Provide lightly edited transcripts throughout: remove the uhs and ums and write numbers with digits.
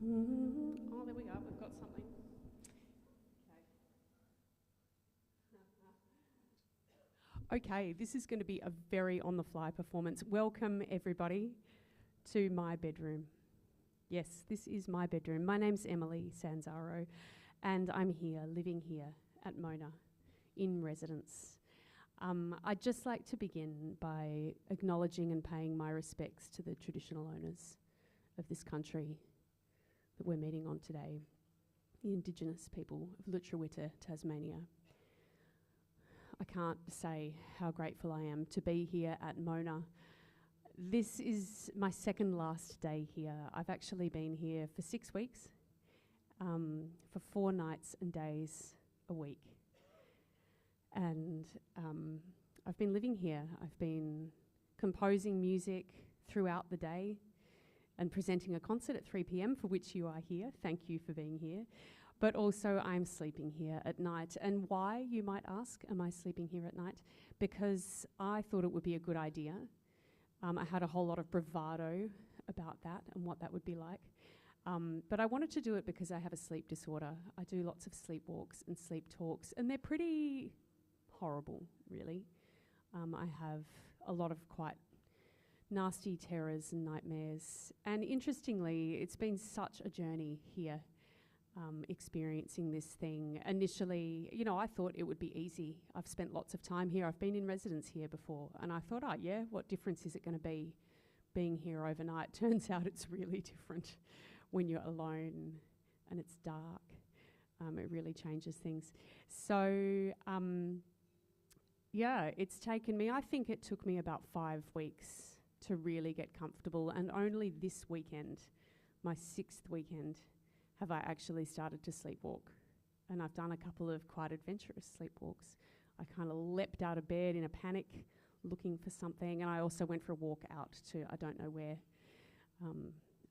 Oh, there we go. We've got something. Okay, this is going to be a very on-the-fly performance. Welcome, everybody, to my bedroom. Yes, this is my bedroom. My name's Emily Sanzaro, and I'm here, living here at Mona, in residence. I'd just like to begin by acknowledging and paying my respects to the traditional owners of this country that we're meeting on today, the Indigenous people of Lutruwita, Tasmania. I can't say how grateful I am to be here at Mona. This is my second last day here. I've actually been here for 6 weeks, for 4 nights and days a week. And I've been living here. I've been composing music throughout the day and presenting a concert at 3 p.m, for which you are here. Thank you for being here. But also I'm sleeping here at night. And why, you might ask, am I sleeping here at night? Because I thought it would be a good idea. I had a whole lot of bravado about that and what that would be like. But I wanted to do it because I have a sleep disorder. I do lots of sleepwalks and sleep talks, and they're pretty horrible, really. I have a lot of quite nasty terrors and nightmares. And interestingly, it's been such a journey here, experiencing this thing. Initially, you know, I thought it would be easy. I've spent lots of time here. I've been in residence here before. And I thought, oh, yeah, what difference is it going to be being here overnight? Turns out it's really different when you're alone and it's dark. It really changes things. So, yeah, it's taken me, I think it took me about 5 weeks to really get comfortable, and only this weekend, my 6th weekend, have I actually started to sleepwalk. And I've done a couple of quite adventurous sleepwalks. I kind of leapt out of bed in a panic, looking for something, and I also went for a walk out to I don't know where.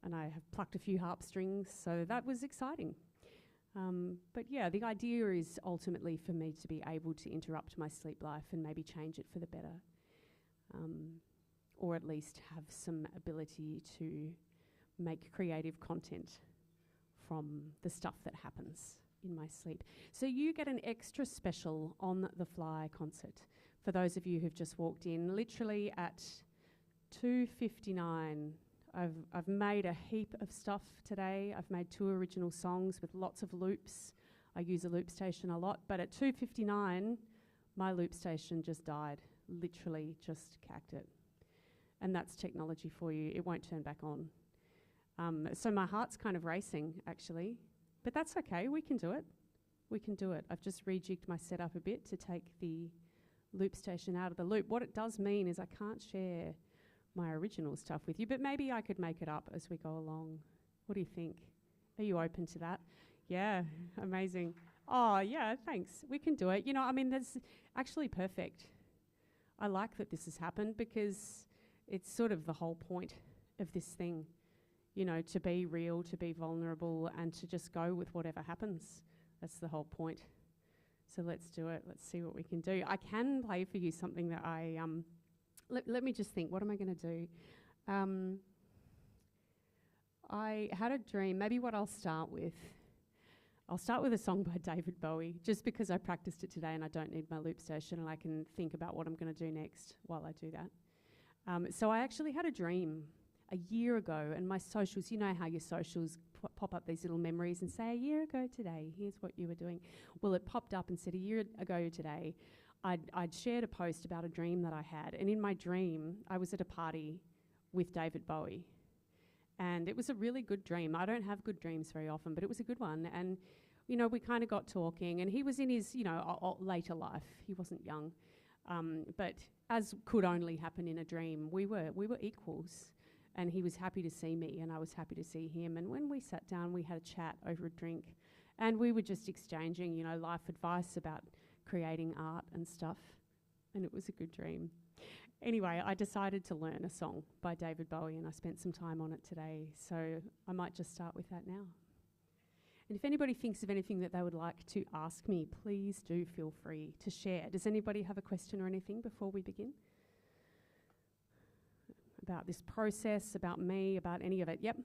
And I have plucked a few harp strings, so that was exciting. But yeah, the idea is ultimately for me to be able to interrupt my sleep life and maybe change it for the better. Or at least have some ability to make creative content from the stuff that happens in my sleep. So you get an extra special on the fly concert for those of you who've just walked in. Literally at 2:59, I've made a heap of stuff today. I've made 2 original songs with lots of loops. I use a loop station a lot, but at 2:59, my loop station just died. Literally just cacked it. And that's technology for you. It won't turn back on. So my heart's kind of racing, actually. But that's okay. We can do it. We can do it. I've just rejigged my setup a bit to take the loop station out of the loop. What it does mean is I can't share my original stuff with you, but maybe I could make it up as we go along. What do you think? Are you open to that? Yeah, amazing. Oh, yeah, thanks. We can do it. You know, I mean, that's actually perfect. I like that this has happened because it's sort of the whole point of this thing, you know, to be real, to be vulnerable, and to just go with whatever happens. That's the whole point. So let's do it. Let's see what we can do. I can play for you something that I... Let me just think, what am I going to do? I had a dream. Maybe what I'll start with a song by David Bowie, just because I practiced it today and I don't need my loop station and I can think about what I'm going to do next while I do that. So I actually had a dream a year ago, and my socials, you know how your socials pop up these little memories and say, a year ago today, here's what you were doing. Well, it popped up and said, a year ago today, I'd shared a post about a dream that I had, and in my dream, I was at a party with David Bowie. And it was a really good dream. I don't have good dreams very often, but it was a good one. And, you know, we kind of got talking, and he was in his, you know, later life. He wasn't young. But as could only happen in a dream, we were equals. And he was happy to see me, and I was happy to see him. And when we sat down, we had a chat over a drink. And we were just exchanging, you know, life advice about creating art and stuff. And it was a good dream. Anyway, I decided to learn a song by David Bowie, and I spent some time on it today. So I might just start with that now. And if anybody thinks of anything that they would like to ask me, please do feel free to share. Does anybody have a question or anything before we begin? About this process, about me, about any of it? Yep.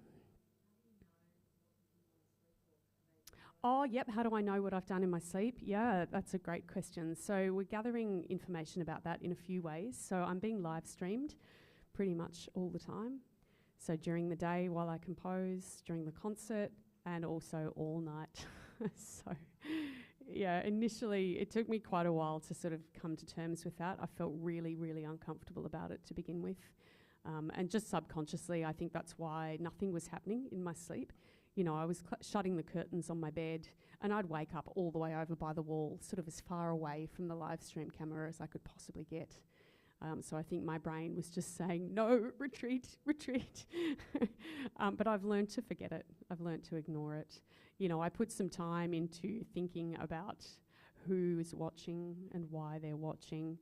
Oh, yep. How do I know what I've done in my sleep? Yeah, that's a great question. So we're gathering information about that in a few ways. So I'm being live streamed pretty much all the time. So during the day while I compose, during the concert, and also all night. So yeah, initially it took me quite a while to sort of come to terms with that. I felt really, really uncomfortable about it to begin with. And just subconsciously, I think that's why nothing was happening in my sleep. You know, I was shutting the curtains on my bed and I'd wake up all the way over by the wall, sort of as far away from the live stream camera as I could possibly get. So I think my brain was just saying, no, retreat, retreat. But I've learned to forget it. I've learned to ignore it. You know, I put some time into thinking about who is watching and why they're watching.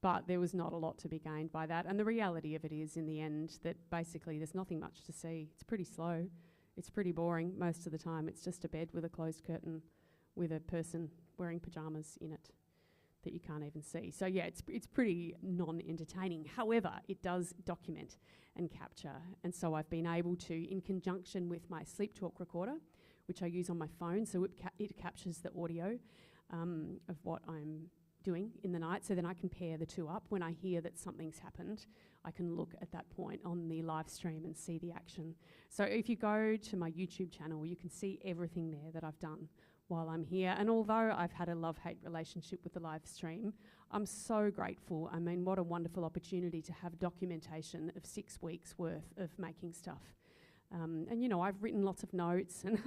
But there was not a lot to be gained by that. And the reality of it is, in the end, that basically there's nothing much to see. It's pretty slow. It's pretty boring most of the time. It's just a bed with a closed curtain with a person wearing pyjamas in it that you can't even see. So yeah, it's pretty non-entertaining. However, it does document and capture. And so I've been able to, in conjunction with my sleep talk recorder, which I use on my phone, so it captures the audio of what I'm doing in the night, so then I can pair the two up. When I hear that something's happened, I can look at that point on the live stream and see the action. So if you go to my YouTube channel, you can see everything there that I've done while I'm here. And although I've had a love-hate relationship with the live stream, I'm so grateful. I mean, what a wonderful opportunity to have documentation of 6 weeks worth of making stuff. And you know, I've written lots of notes and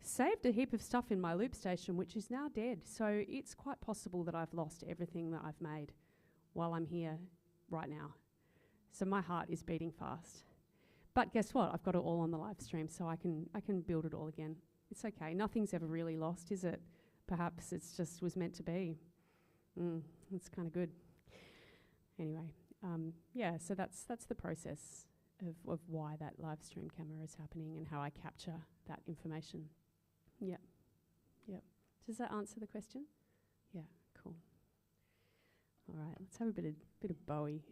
saved a heap of stuff in my loop station, which is now dead. So it's quite possible that I've lost everything that I've made while I'm here right now. So my heart is beating fast. But guess what? I've got it all on the live stream, so I can build it all again. It's okay. Nothing's ever really lost, is it? Perhaps it's just was meant to be. It's kind of good. Anyway, yeah, so that's the process of why that live stream camera is happening and how I capture that information. Yep. Does that answer the question? Yeah, cool. All right, let's have a bit of Bowie.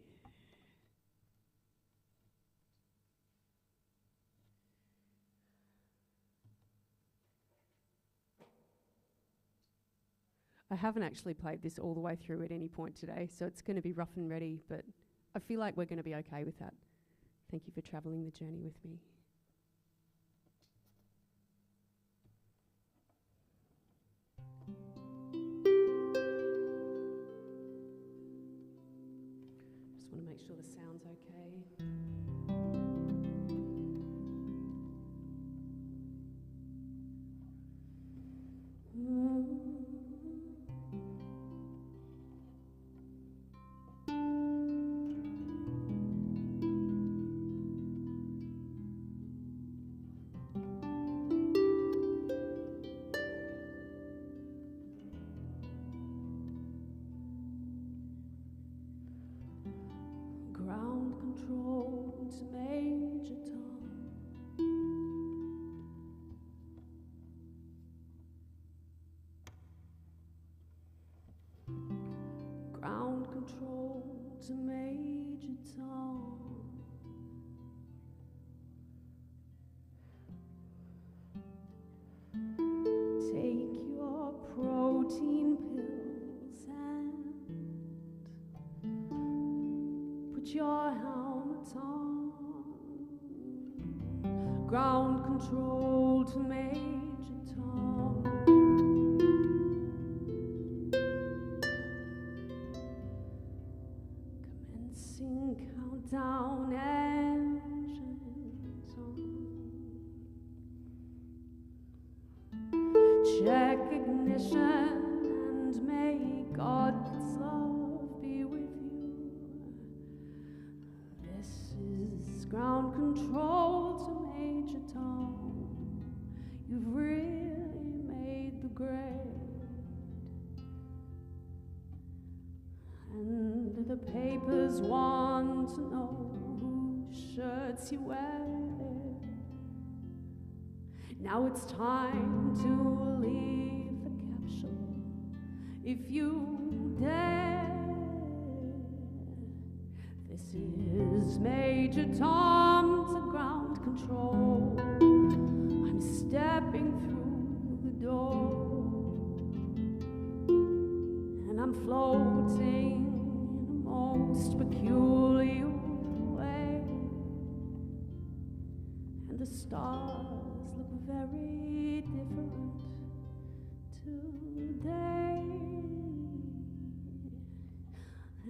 I haven't actually played this all the way through at any point today, so it's going to be rough and ready, but I feel like we're going to be okay with that. Thank you for travelling the journey with me. Just want to make sure the sound's okay. Ground control to Major Tom. Ground control to Major Tom. Take your protein pills and put your helmet on. Ground control to Major Tom. Commencing countdown, engines on. Check ignition and may God's love be with you. This is ground control to Major Tom. You've really made the grade, and the papers want to know whose shirts you wear. Now it's time to leave the capsule, if you dare. This is Major Tom to ground control. I'm stepping through the door. the stars look very different today.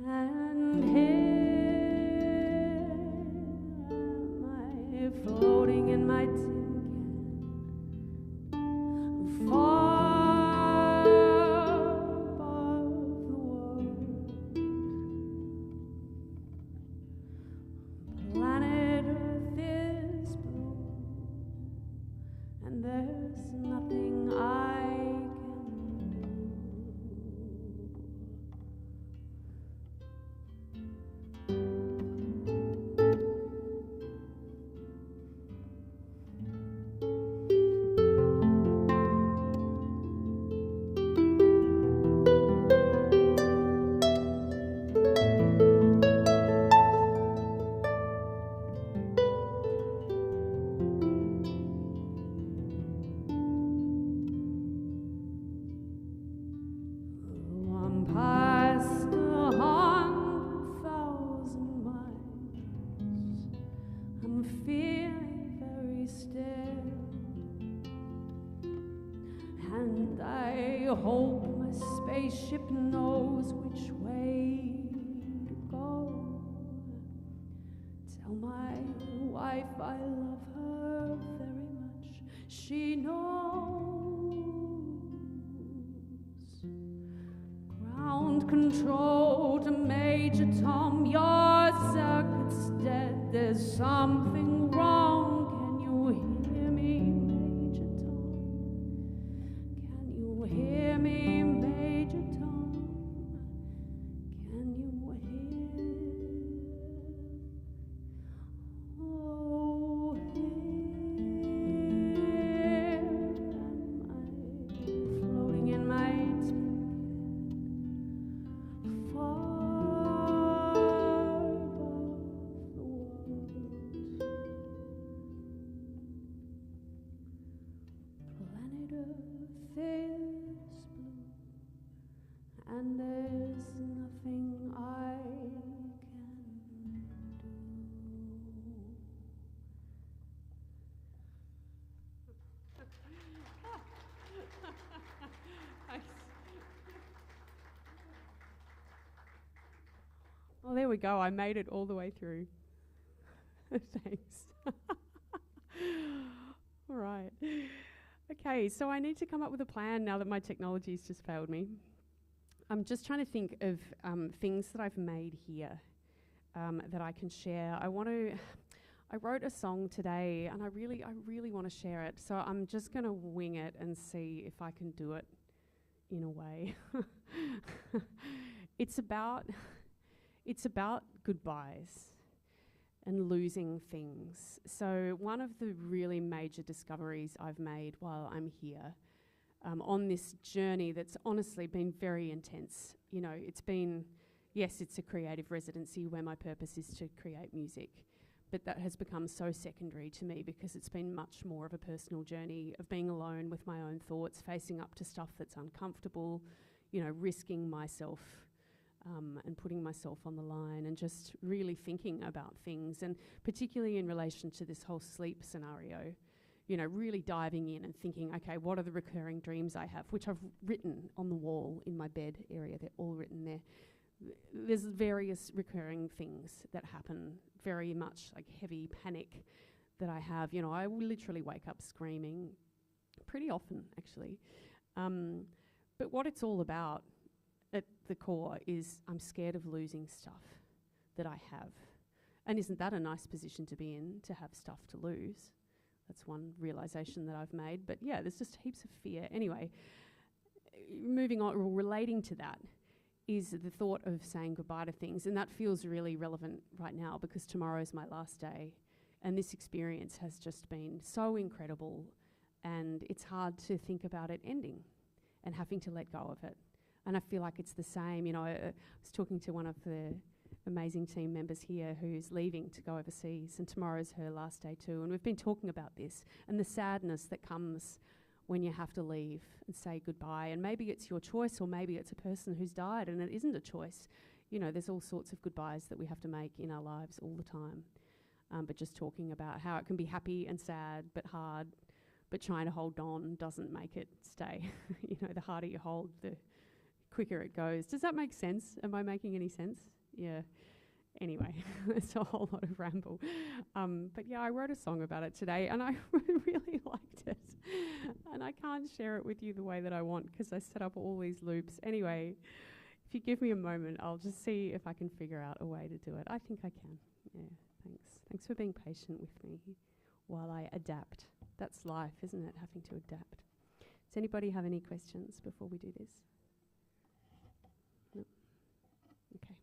And here am I floating in my tin can, far above the world. Planet Earth is blue, and there's nothing I can do. I'm past 100,000 miles. I'm feeling very still, and I hope my spaceship knows which way to go. Tell my wife I love her very much. She knows. Ground control to Major Tom, your circuit's dead. There's something wrong. Can you hear me, Major Tom? Can you hear me, Major Tom? Can you hear? Oh, here am I, floating in my tin can, far above the world. Planet Earth is blue, and there's nothing I can do. Oh, there we go. I made it all the way through. Thanks. All right. Okay, so I need to come up with a plan now that my technology's just failed me. I'm just trying to think of things that I've made here that I can share. I wrote a song today, and I really want to share it. So I'm just going to wing it and see if I can do it in a way. It's about goodbyes and losing things. So one of the really major discoveries I've made while I'm here on this journey that's honestly been very intense. You know, it's been, yes, it's a creative residency where my purpose is to create music, but that has become so secondary to me because it's been much more of a personal journey of being alone with my own thoughts, facing up to stuff that's uncomfortable, you know, risking myself and putting myself on the line and just really thinking about things, and particularly in relation to this whole sleep scenario, you know, really diving in and thinking, okay, what are the recurring dreams I have, which I've written on the wall in my bed area. They're all written there. There's various recurring things that happen, very much like heavy panic that I have. You know, I will literally wake up screaming pretty often, actually. But what it's all about at the core is I'm scared of losing stuff that I have. And isn't that a nice position to be in, to have stuff to lose? That's one realization that I've made. But yeah, there's just heaps of fear. Anyway, moving on, or relating to that, is the thought of saying goodbye to things. And that feels really relevant right now because tomorrow's my last day. And this experience has just been so incredible. And it's hard to think about it ending and having to let go of it. And I feel like it's the same. You know, I was talking to one of the amazing team members here who's leaving to go overseas, and tomorrow's her last day too. And we've been talking about this and the sadness that comes when you have to leave and say goodbye. And maybe it's your choice, or maybe it's a person who's died and it isn't a choice. You know, there's all sorts of goodbyes that we have to make in our lives all the time. but just talking about how it can be happy and sad but hard, but trying to hold on doesn't make it stay. You know, the harder you hold, the quicker it goes. Does that make sense? Am I making any sense? Yeah. Anyway, it's a whole lot of ramble. But yeah, I wrote a song about it today and I really liked it. And I can't share it with you the way that I want because I set up all these loops. Anyway, if you give me a moment, I'll just see if I can figure out a way to do it. I think I can. Yeah, thanks. Thanks for being patient with me while I adapt. That's life, isn't it? Having to adapt. Does anybody have any questions before we do this? No? Okay.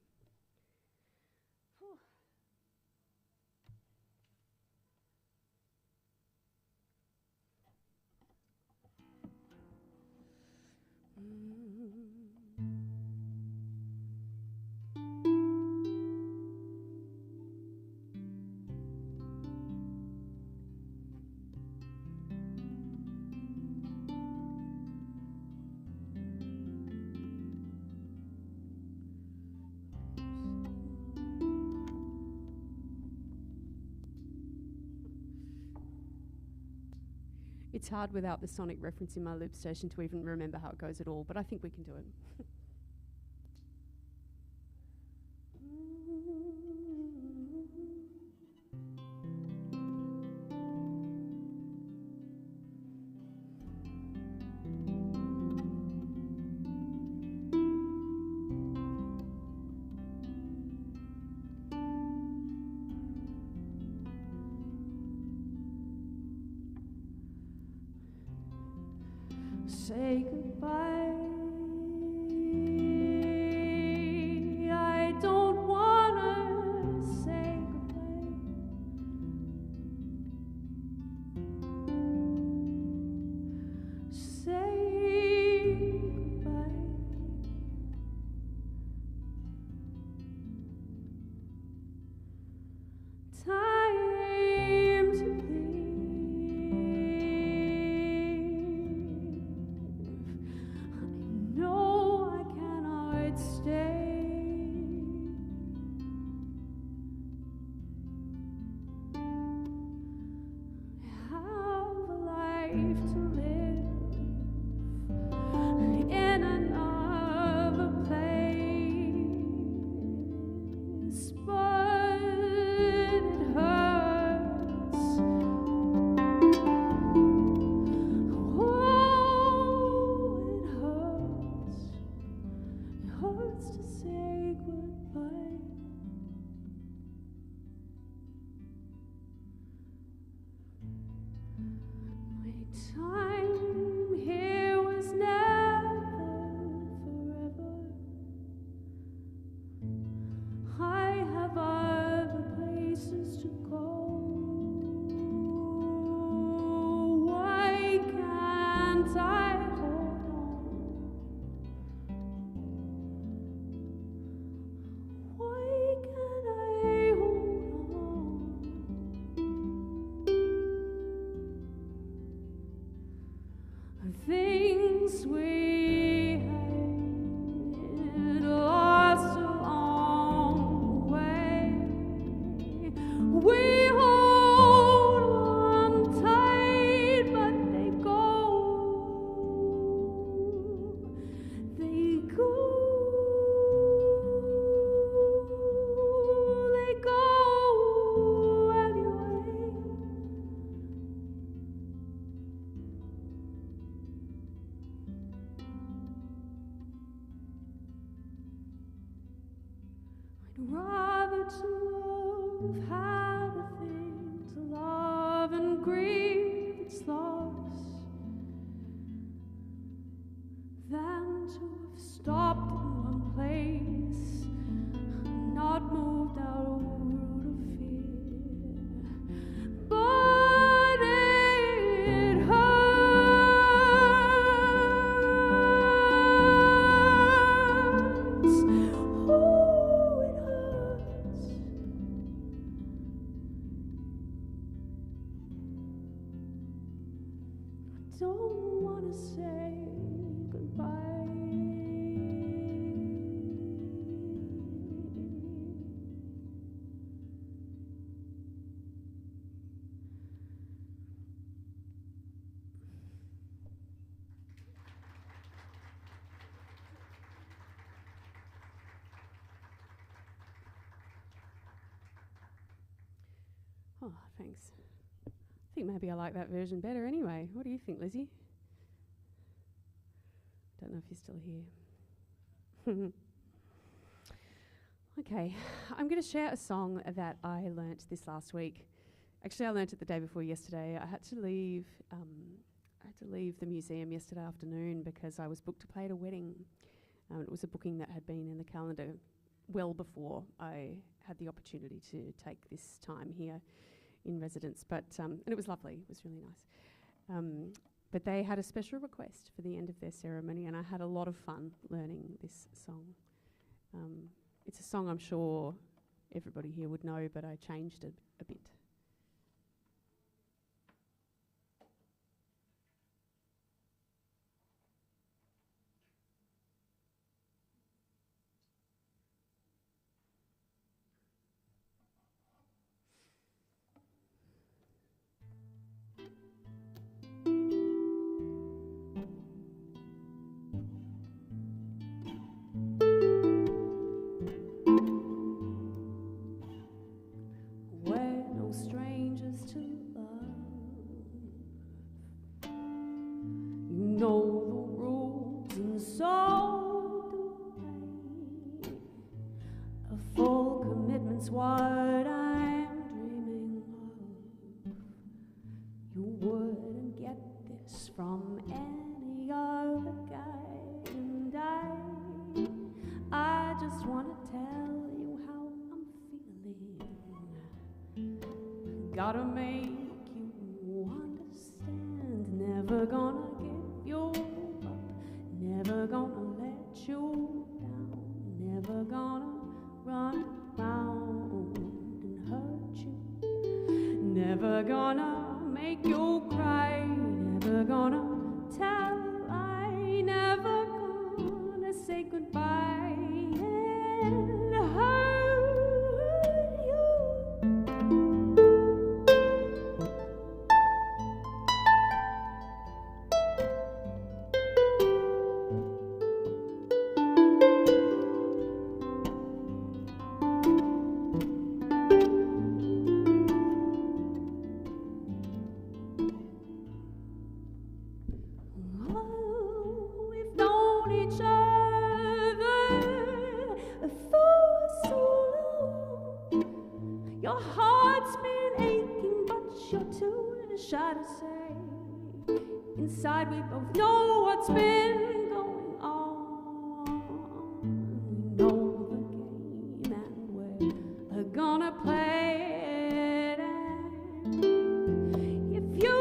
It's hard without the sonic reference in my loop station to even remember how it goes at all, but I think we can do it. Say goodbye. I don't wanna say goodbye. Say goodbye. Time to time here was never forever. I have other places to go. Why can't I hold on? Why can't I hold on? Things we had lost along the way, we hold on tight, but they go anyway. I'd rather to have had a thing to love and grieve its loss than to have stopped in one place, not moved out of fear. But it hurts. Ooh, it hurts. I don't want to say goodbye. Oh, thanks. I think maybe I like that version better anyway. What do you think, Lizzie? Don't know if you're still here. Okay, I'm going to share a song that I learnt this last week. Actually, I learnt it the day before yesterday. I had to leave the museum yesterday afternoon because I was booked to play at a wedding. It was a booking that had been in the calendar well before I had the opportunity to take this time here in residence. But and it was lovely. It was really nice. But they had a special request for the end of their ceremony, and I had a lot of fun learning this song. It's a song I'm sure everybody here would know, but I changed it a bit. What I'm dreaming of. You wouldn't get this from any other guy, and I just want to tell you how I'm feeling. Gotta make you understand. Never gonna give you up. Never gonna let you down. Never gonna run around and hurt you. Never gonna make you cry. Never gonna tell a lie. Never gonna say goodbye and hurt you. Your heart's been aching, but you're too shy to say. Inside we both know what's been going on. We know the game and we're gonna play it. And if you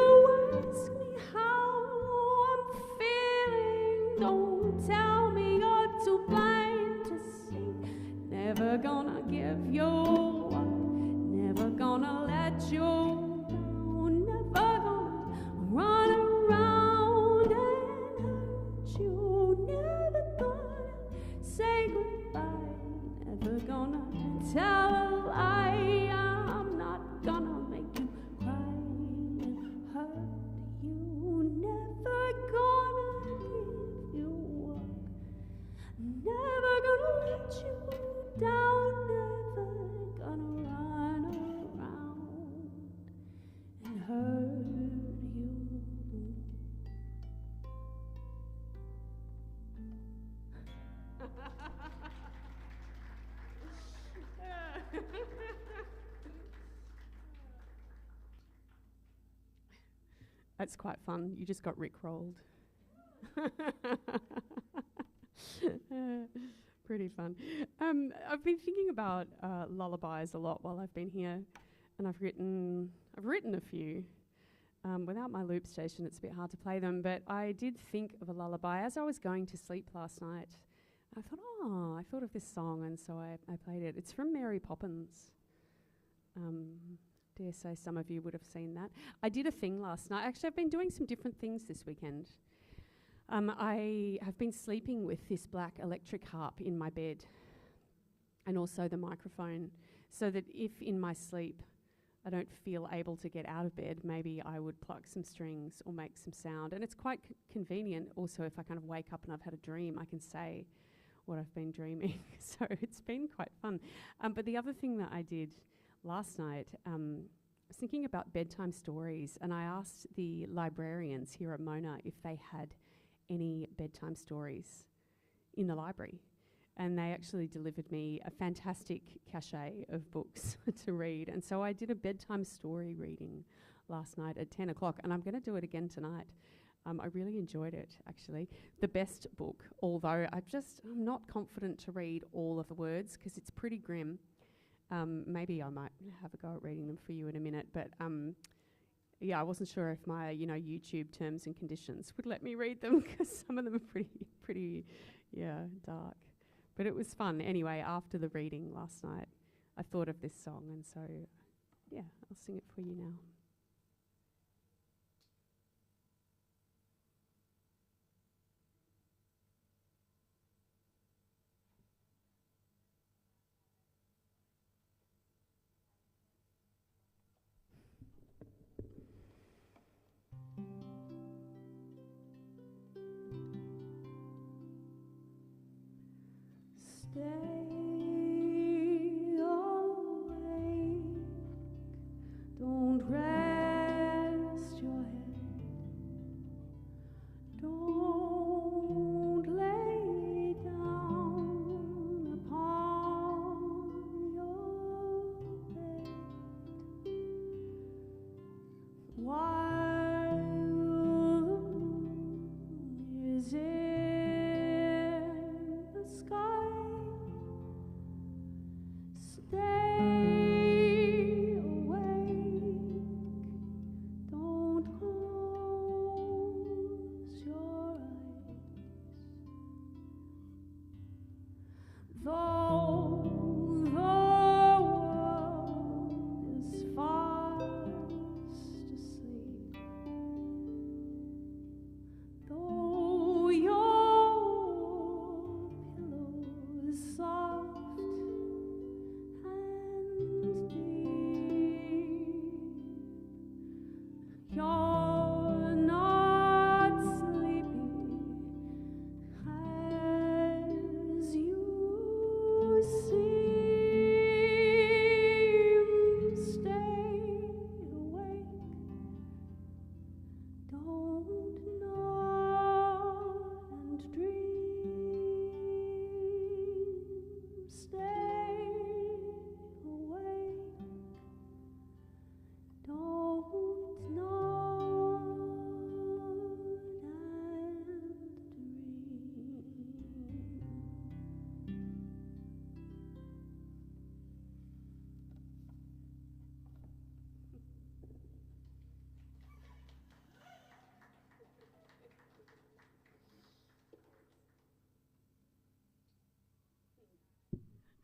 ask me how I'm feeling, don't tell me you're too blind to see. Never gonna give you gonna let you down, never gonna run around and hurt you, never gonna say goodbye, never gonna tell a lie. I'm not gonna make you cry and hurt you, never gonna give you up, never gonna let you down, never gonna run and hurt you. That's quite fun. You just got rickrolled. Pretty fun. I've been thinking about lullabies a lot while I've been here, and I've written a few. Without my loop station, it's a bit hard to play them, but I did think of a lullaby as I was going to sleep last night. I thought of this song, and so I played it. It's from Mary Poppins. Dare say some of you would have seen that. I did a thing last night. Actually, I've been doing some different things this weekend. I have been sleeping with this black electric harp in my bed, and also the microphone, so that if in my sleep I don't feel able to get out of bed, maybe I would pluck some strings or make some sound. And it's quite convenient also if I kind of wake up and I've had a dream, I can say what I've been dreaming. So it's been quite fun. But the other thing that I did last night, was thinking about bedtime stories, and I asked the librarians here at Mona if they had any bedtime stories in the library. And they actually delivered me a fantastic cachet of books to read. And so I did a bedtime story reading last night at 10 o'clock, and I'm going to do it again tonight. I really enjoyed it, actually. The best book, although I'm not confident to read all of the words because it's pretty grim. Maybe I might have a go at reading them for you in a minute, but yeah, I wasn't sure if my YouTube terms and conditions would let me read them because some of them are pretty dark. But it was fun. Anyway, after the reading last night, I thought of this song, and so yeah, I'll sing it for you now. Stay awake, don't rest your head, don't lay down upon your bed while the moon is in the sky. Stay awake, don't close your eyes. Though the world is fast asleep, though your pillow is soft and deep, you're not sleepy as you seem. Stay awake, don't nod and dream. Stay awake, don't nod and dream.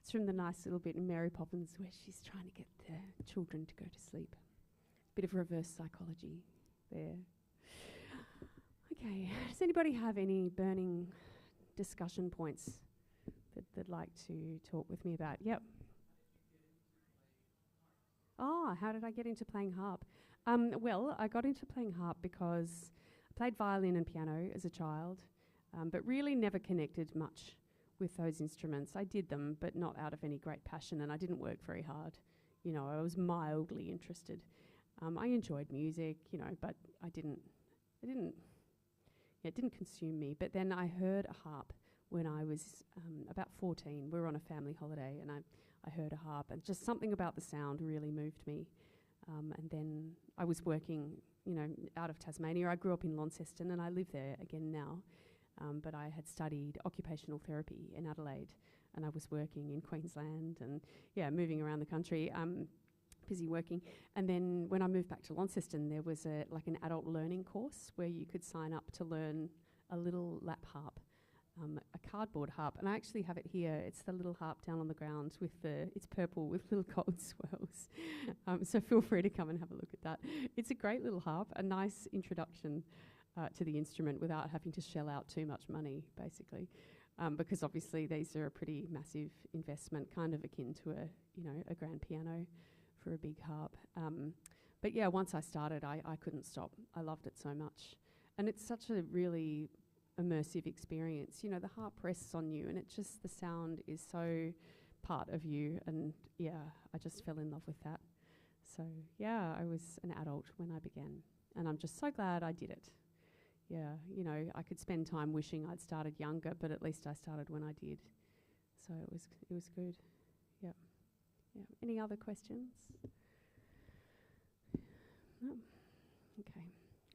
It's from the nice little bit in Mary Poppins where she's trying to get the children to go to sleep. Bit of reverse psychology there. Okay, does anybody have any burning discussion points that they'd like to talk with me about? Yep. Oh, how did I get into playing harp? Well, I got into playing harp because I played violin and piano as a child, but really never connected much with those instruments. I did them, but not out of any great passion, and I didn't work very hard. I was mildly interested. I enjoyed music, but it didn't consume me. But then I heard a harp when I was about 14. We were on a family holiday, and I heard a harp, and just something about the sound really moved me. And then I was working, out of Tasmania. I grew up in Launceston, and I live there again now. But I had studied occupational therapy in Adelaide, and I was working in Queensland and, moving around the country, busy working. And then when I moved back to Launceston, there was an adult learning course where you could sign up to learn a little lap harp, a cardboard harp. And I actually have it here. It's the little harp down on the ground it's purple with little gold swirls. So feel free to come and have a look at that. It's a great little harp, a nice introduction to the instrument without having to shell out too much money, basically, because obviously these are a pretty massive investment, kind of akin to a grand piano for a big harp. But yeah, once I started, I couldn't stop. I loved it so much, and it's such a really immersive experience. The harp rests on you, and the sound is so part of you, and I just fell in love with that. So, yeah, I was an adult when I began, and I'm just so glad I did it. Yeah, you know, I could spend time wishing I'd started younger, but at least I started when I did. So it was good. Yep. Yeah. Any other questions? No. Okay.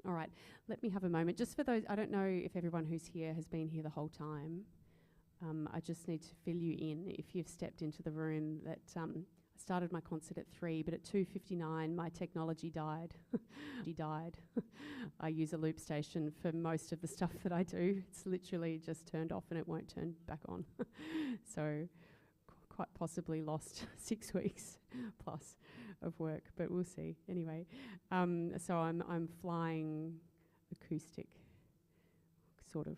All right. Let me have a moment. Just for those, I don't know if everyone who's here has been here the whole time. I just need to fill you in if you've stepped into the room that I started my concert at 3, but at 2:59 my technology died. I use a loop station for most of the stuff that I do. It's literally just turned off and it won't turn back on. So quite possibly lost 6 weeks plus of work, but we'll see. Anyway, so I'm flying acoustic, sort of.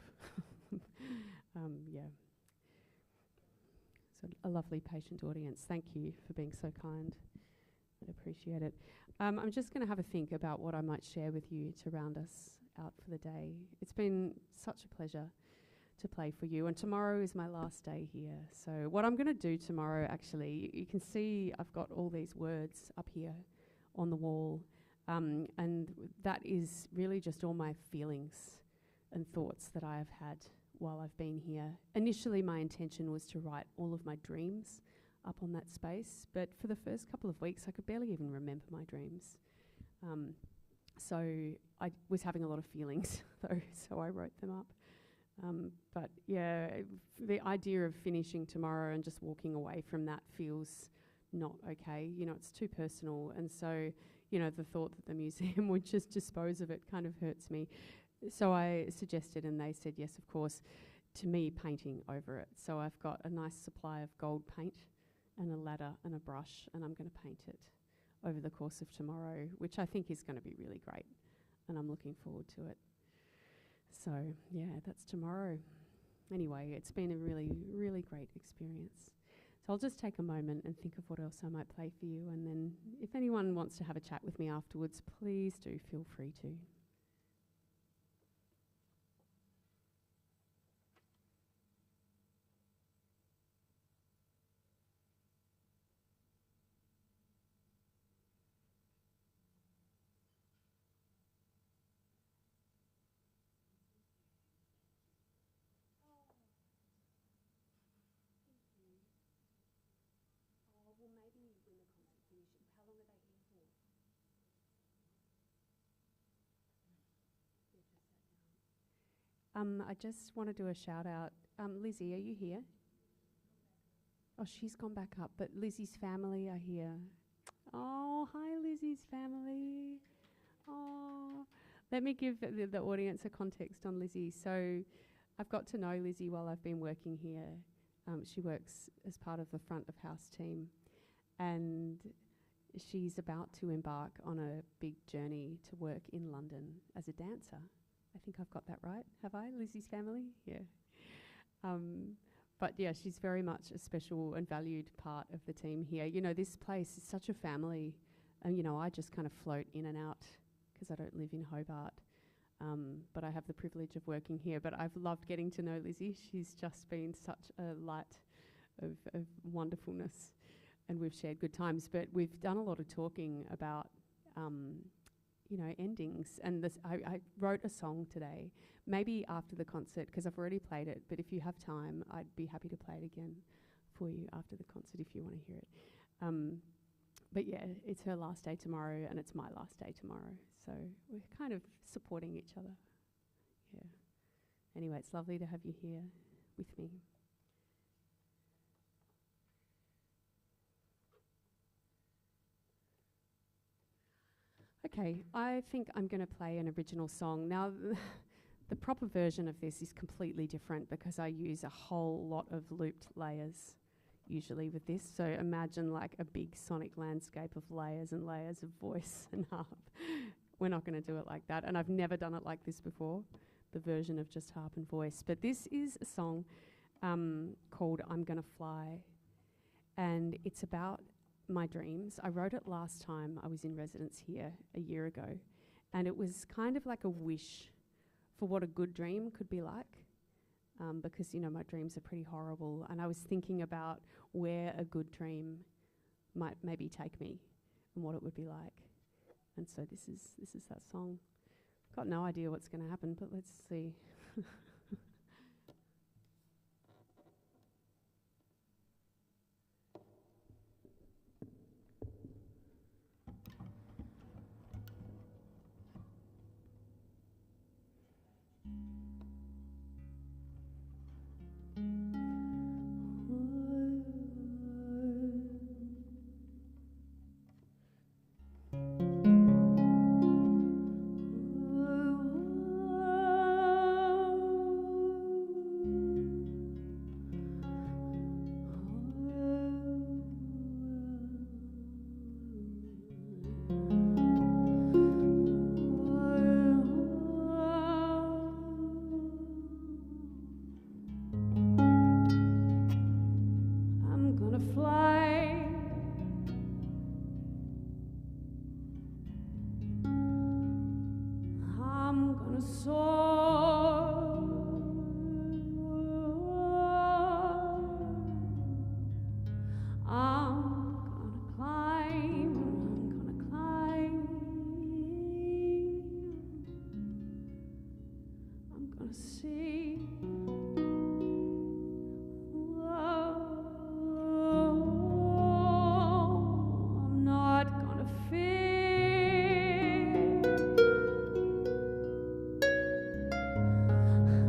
Yeah. So a lovely patient audience. Thank you for being so kind. I appreciate it. I'm just going to have a think about what I might share with you to round us out for the day. It's been such a pleasure to play for you, and tomorrow is my last day here. So what I'm going to do tomorrow, actually, you can see I've got all these words up here on the wall, and that is really just all my feelings and thoughts that I have had while I've been here. Initially, my intention was to write all of my dreams up on that space, but for the first couple of weeks, I could barely even remember my dreams. So I was having a lot of feelings, though, so I wrote them up. But yeah, the idea of finishing tomorrow and just walking away from that feels not okay. You know, it's too personal, and so, you know, the thought that the museum would just dispose of it kind of hurts me. So I suggested, and they said yes, of course, to me painting over it. So I've got a nice supply of gold paint and a ladder and a brush, and I'm going to paint it over the course of tomorrow, which I think is going to be really great, and I'm looking forward to it. So yeah, that's tomorrow. Anyway, it's been a really, really great experience. So I'll just take a moment and think of what else I might play for you, and then if anyone wants to have a chat with me afterwards, please do feel free to. I just want to do a shout out. Lizzie, are you here? Oh, she's gone back up, but Lizzie's family are here. Oh, hi, Lizzie's family. Oh, let me give the audience a context on Lizzie. So I've got to know Lizzie while I've been working here. She works as part of the front of house team, and she's about to embark on a big journey to work in London as a dancer. I think I've got that right. Have I? Lizzie's family? Yeah. But yeah, she's very much a special and valued part of the team here. You know, this place is such a family, and you know, I just kind of float in and out because I don't live in Hobart. But I have the privilege of working here. But I've loved getting to know Lizzie. She's just been such a light of wonderfulness, and we've shared good times. But we've done a lot of talking about you know, endings. And this, I wrote a song today, maybe after the concert, because I've already played it, but if you have time, I'd be happy to play it again for you after the concert if you want to hear it. But yeah, it's her last day tomorrow, and it's my last day tomorrow. So we're kind of supporting each other. Yeah. Anyway, it's lovely to have you here with me. Okay, I think I'm going to play an original song. Now, the proper version of this is completely different because I use a whole lot of looped layers usually with this. So imagine like a big sonic landscape of layers and layers of voice and harp. We're not going to do it like that. And I've never done it like this before, the version of just harp and voice. But this is a song called I'm Gonna Fly. And it's about my dreams. I wrote it last time I was in residence here a year ago, and it was kind of like a wish for what a good dream could be like, because, you know, my dreams are pretty horrible, and I was thinking about where a good dream might maybe take me, and what it would be like. And so this is that song. Got no idea what's going to happen, but let's see.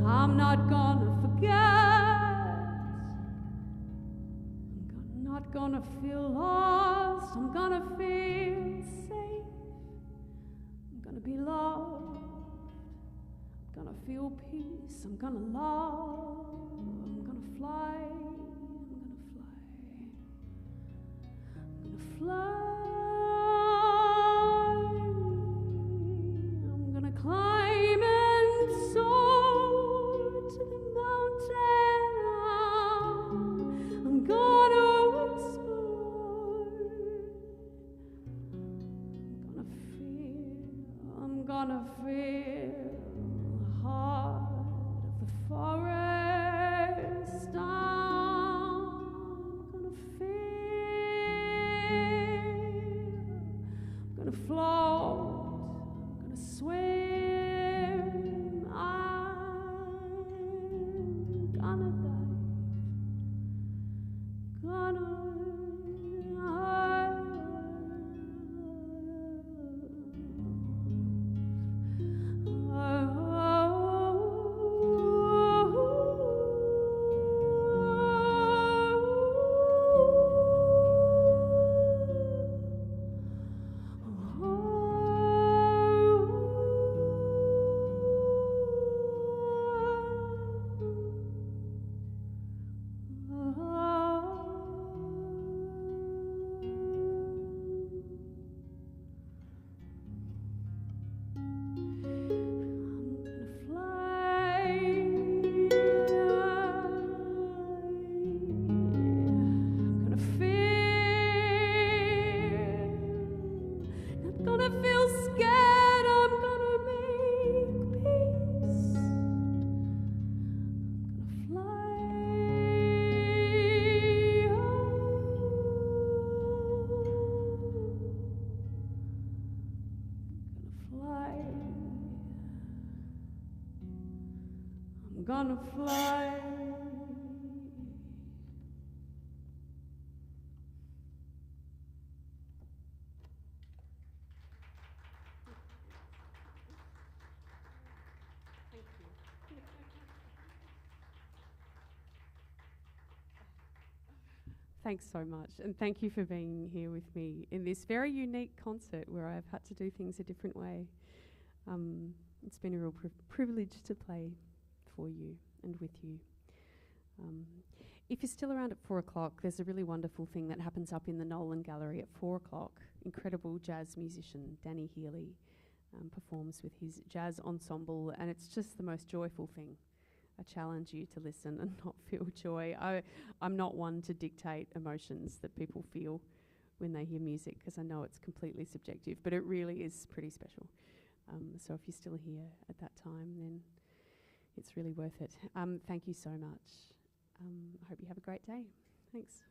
I'm not gonna forget. I'm not gonna feel lost. I'm gonna feel safe. I'm gonna be loved. I'm gonna feel peace. I'm gonna love. I'm gonna fly. I'm gonna fly. I'm gonna climb and soar to the mountain. I'm gonna explore. I'm gonna feel the heart of the forest. I'm gonna float, I'm gonna swim, I'm gonna dive, I'm gonna fly. Thanks so much, and thank you for being here with me in this very unique concert where I've had to do things a different way. It's been a real privilege to play for you and with you. If you're still around at 4 o'clock, there's a really wonderful thing that happens up in the Nolan Gallery at 4 o'clock. Incredible jazz musician Danny Healy performs with his jazz ensemble, and it's just the most joyful thing. I challenge you to listen and not feel joy. I'm not one to dictate emotions that people feel when they hear music, because I know it's completely subjective, but it really is pretty special. So if you're still here at that time, then it's really worth it. Thank you so much. I hope you have a great day. Thanks.